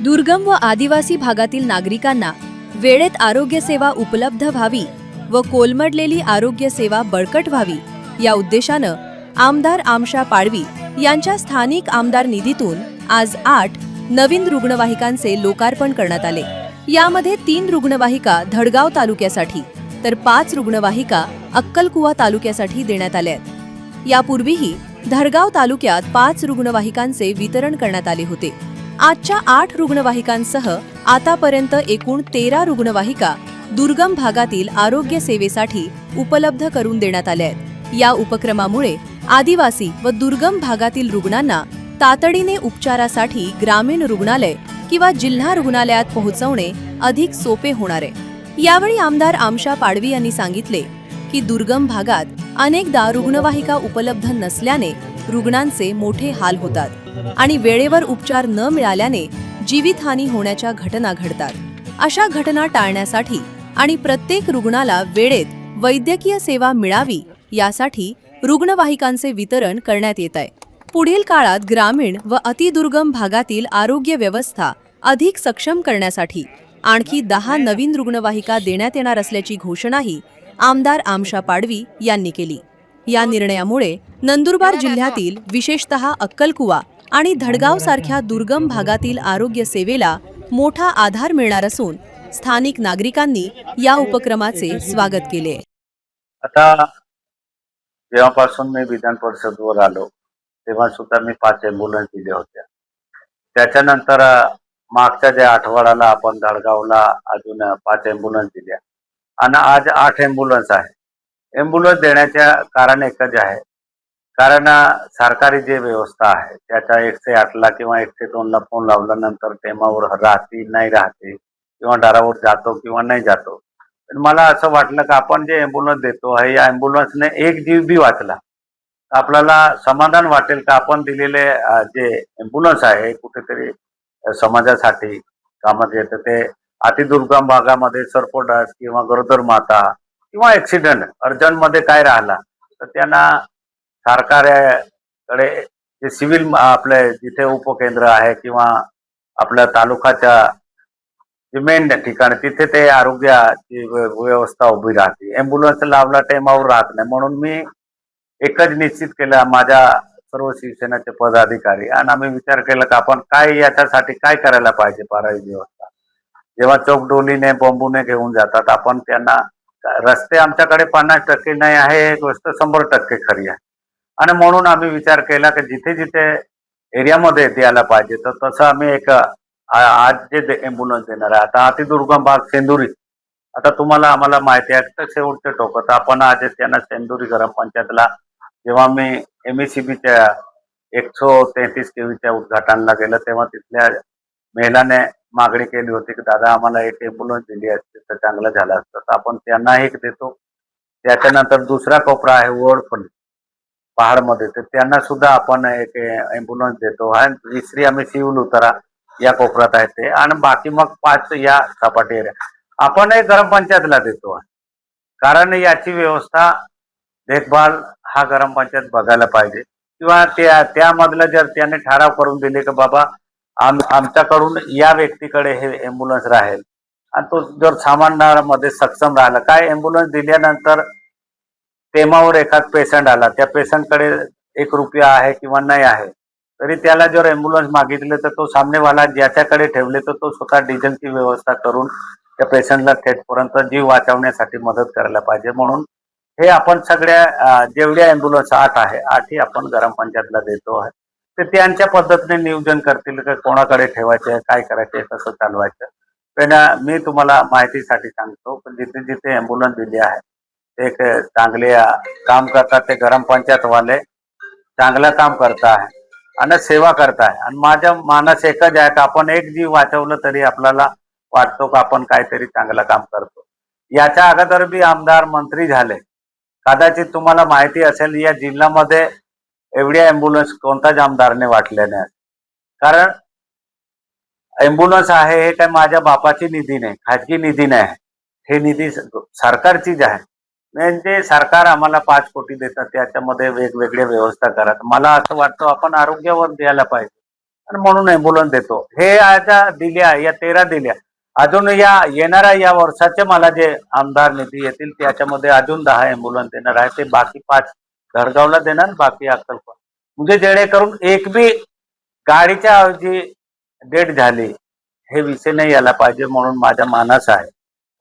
दुर्गम व आदिवासी भागातील नागरिकांना वेळेत आरोग्य सेवा उपलब्ध व्हावी व कोलमडलेली आरोग्य सेवा बळकट व्हावी या उद्देशानं आमदार आमशा पाडवी यांच्या स्थानिक आमदार निधीतून आज 8 नवीन रुग्णवाहिकांचे लोकार्पण करण्यात आले। यामध्ये 3 रुग्णवाहिका धडगाव तालुक्यासाठी तर 5 रुग्णवाहिका अक्कलकुवा तालुक्यासाठी देण्यात आल्या आहेत। यापूर्वीही धडगाव तालुक्यात 5 रुग्णवाहिकांचे वितरण करण्यात आले होते। आजच्या 8 रुग्णवाहिकांसह आतापर्यंत एकूण 13 रुग्णवाहिका दुर्गम भागातील आरोग्य सेवेसाठी उपलब्ध करून देण्यात आल्या आहेत। या उपक्रमामुळे आदिवासी व दुर्गम भागातील रुग्णांना तातडीने उपचारासाठी ग्रामीण रुग्णालय किंवा जिल्हा रुग्णालयात पोहोचवणे अधिक सोपे होणार आहे। यावेळी आमदार आमशा पाडवी यांनी सांगितले की दुर्गम भागात अनेकदा रुग्णवाहिका उपलब्ध नसल्याने रुग्णांचे मोठे हाल होतात आणि वेळेवर उपचार न मिळाल्याने जीवितहानी होण्याच्या घटना घडतात। अशा घटना टाळण्यासाठी आणि प्रत्येक रुग्णाला वेळेत वैद्यकीय सेवा मिळावी यासाठी रुग्णवाहिकांचे वितरण करण्यात येत आहे। पुढील काळात ग्रामीण व अतिदुर्गम भागातील आरोग्य व्यवस्था अधिक सक्षम करण्यासाठी आणखी 10 नवीन रुग्णवाहिका देण्यात येणार असल्याची घोषणाही आमदार आमशा पाडवी यांनी केली। या निर्णयामुळे नंदुरबार जिल्ह्यातील विशेषतः अक्कलकुवा आणि धडगाव सारख्या दुर्गम भागातील आरोग्य सेवेला मोठा आधार मिळणार असून स्थानिक नागरिकांनी या उपक्रमाचे स्वागत केले। आता जेव्हापासून मी विधान परिषदवर आलो तेव्हा सुद्धा मी 5 ॲम्ब्युलन्स दिल्या होत्या। त्याच्यानंतर मागच्या ज्या आठवड्याला आपण धडगावला अजून 5 ॲम्ब्युलन्स दिल्या आणि आज 8 ॲम्ब्युलन्स आहे। ॲम्ब्युलन्स देण्याच्या कारण एकच आहे, कारण सरकारी जे व्यवस्था आहे त्याच्या 108ला किंवा 102ला फोन लावल्यानंतर टेमावर राहते नाही राहते किंवा दारावर जातो किंवा नाही जातो। पण मला असं वाटलं की आपण जे ॲम्ब्युलन्स देतो आहे या ॲम्ब्युलन्सने एक जीव बी वाचला, आपल्याला समाधान वाटेल का आपण दिलेले जे ॲम्ब्युलन्स आहे कुठेतरी समाजासाठी कामात येतं। ते अतिदुर्गम भागामध्ये सर्पोटास किंवा गरोदर माता किंवा ॲक्सिडेंट अर्जंटमध्ये काय राहिला तर त्यांना सरकारकडे जे सिव्हिल आपले जिथे उपकेंद्र आहे किंवा आपल्या तालुकाच्या जे मेन ठिकाणी तिथे ते आरोग्याची व्यवस्था उभी राहते। ॲम्ब्युलन्स लावला टाइमावर राहत नाही, म्हणून मी एकच निश्चित केलं माझ्या सर्व शिवसेनेचे पदाधिकारी आणि आम्ही विचार केला की आपण काय याच्यासाठी काय करायला पाहिजे। पारावी व्यवस्था जेव्हा चोकडोलीने बंबूने घेऊन जातात आपण त्यांना रस्ते आमच्याकडे 50% नाही आहे, एक गोष्ट 100% खरी आहे आणि म्हणून आम्ही विचार केला की जिथे जिथे एरियामध्ये द्यायला पाहिजे तर तसं आम्ही एक आज जे ॲम्ब्युलन्स देणार आहे। आता अतिदुर्गम भाग सेंदुरी, आता तुम्हाला आम्हाला माहिती आहे तर शेवटचे टोक आपण आज त्यांना सेंदुरी ग्रामपंचायतला जेव्हा मी MECBच्या 133 KVच्या उद्घाटनाला गेलं तेव्हा तिथल्या महिलाने मागणी केली होती की दादा आम्हाला एक ॲम्ब्युलन्स दिली असते तर चांगलं झालं असतं, तर आपण त्यांना एक देतो। त्याच्यानंतर दुसरा कोपरा आहे वडफळ पहाडमध्ये, तर त्यांना सुद्धा आपण एक ॲम्ब्युलन्स देतो आणि तिसरी आम्ही सिव्हिल उतारा या कोपऱ्यात आहे ते, आणि बाकी मग 5 या सपाटी एरिया आपण एक ग्रामपंचायतला देतो। कारण याची व्यवस्था देखभाल हा ग्रामपंचायत बघायला पाहिजे किंवा त्यामधलं जर त्याने ठराव करून दिले की बाबा आमच्याकडून या व्यक्तीकडे हे ॲम्ब्युलन्स राहील आणि तो जर सामान्यामध्ये सक्षम राहिला, काय ॲम्ब्युलन्स दिल्यानंतर टेमावर एखाद पेशंट आला, त्या पेशंटकडे 1 रुपया आहे किंवा नाही आहे तरी त्याला जर ॲम्ब्युलन्स मागितले तर तो सामनेवाला ज्याच्याकडे ठेवले तर तो स्वतः डिझेलची व्यवस्था करून त्या पेशंटला थेटपर्यंत जीव वाचवण्यासाठी मदत करायला पाहिजे। म्हणून हे आपण सगळ्या जेवढ्या ॲम्ब्युलन्स 8 आहे 8ही आपण ग्रामपंचायतला देतो आहे, ते त्यांच्या पद्धतीने नियोजन करतील की कोणाकडे ठेवायचे काय करायचे कसं चालवायचं। पण मी तुम्हाला माहितीसाठी सांगतो की जिथे जिथे ॲम्ब्युलन्स दिली आहे एक चांगले काम करतात, ते ग्रामपंचायतवाले चांगलं काम करत आहे आणि सेवा करत आहे आणि माझ्या मानस एकच आहे की आपण एक जीव वाचवलं तरी आपल्याला वाटतो की आपण काहीतरी चांगलं काम करतो। याच्या अगोदर बी आमदार मंत्री झाले, कदाचित तुम्हाला माहिती असेल या जिल्ह्यामध्ये एवढ्या ॲम्ब्युलन्स कोणताच आमदारने वाटले नाही, कारण ॲम्ब्युलन्स आहे हे काय माझ्या बापाची निधी नाही, खाजगी निधी नाही, हे निधी सरकारचीच आहे। म्हणजे सरकार आम्हाला 5 कोटी देतात त्याच्यामध्ये वेगवेगळ्या व्यवस्था करत, मला असं वाटतं आपण आरोग्यावर द्यायला पाहिजे। आणि म्हणून अँब्युलन्स देतो. हे आता दिल्या या 13 दिल्या. अजून या येणाऱ्या या वर्षाचे मला जे आमदार निधी येतील त्याच्यामध्ये अजून 10 अँब्युलन्स देणार आहे. ते बाकी 5 घरगावला देणार, बाकी अक्कलकोट. म्हणजे जेणेकरून एक बी गाडीच्या ऐवजी डेट झाली हे विषय नाही यायला पाहिजे, म्हणून माझ्या मानस आहे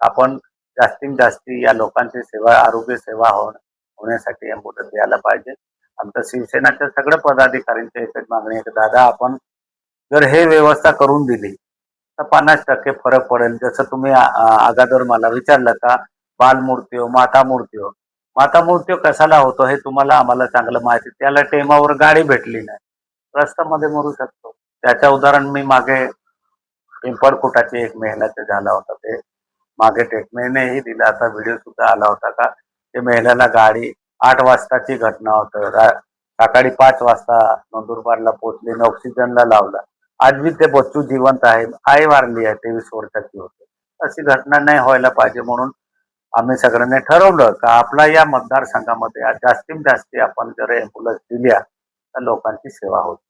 आपण जास्तीत जास्त या लोकांची सेवा, आरोग्य सेवा होण्यासाठी अँब्युलन्स द्यायला पाहिजे. आमच्या शिवसेनाच्या सगळ्या पदाधिकाऱ्यांची एकच मागणी आहे की दादा, आपण जर हे व्यवस्था करून दिली तर 50% फरक पडेल. जसं तुम्ही अगोदर मला विचारलं का बालमृत्यू, माता मृत्यू कशाला होतो हे तुम्हाला आम्हाला चांगलं माहिती. त्याला टेमावर गाडी भेटली नाही, रस्त्यामध्ये मरू शकतो. त्याचं उदाहरण मी मागे पिंपळखुटाची एक महिलाचं झाला होता. ते मागे टेकमेनेही दिला, आता व्हिडिओ सुद्धा आला होता का ते महिलेला गाडी 8 वाजताची घटना होतं. सकाळी 5 वाजता नंदुरबारला पोहोचले, ऑक्सिजनला लावला. आज बी ते बच्चू जिवंत आहे. आई वारली आहे, 23 वर्षाची होती. अशी घटना नाही व्हायला पाहिजे, म्हणून आम्ही सगळ्यांनी ठरवलं का आपला या मतदारसंघामध्ये जास्तीत जास्त आपण जर ॲम्ब्युलन्स दिल्या तर लोकांची सेवा होते.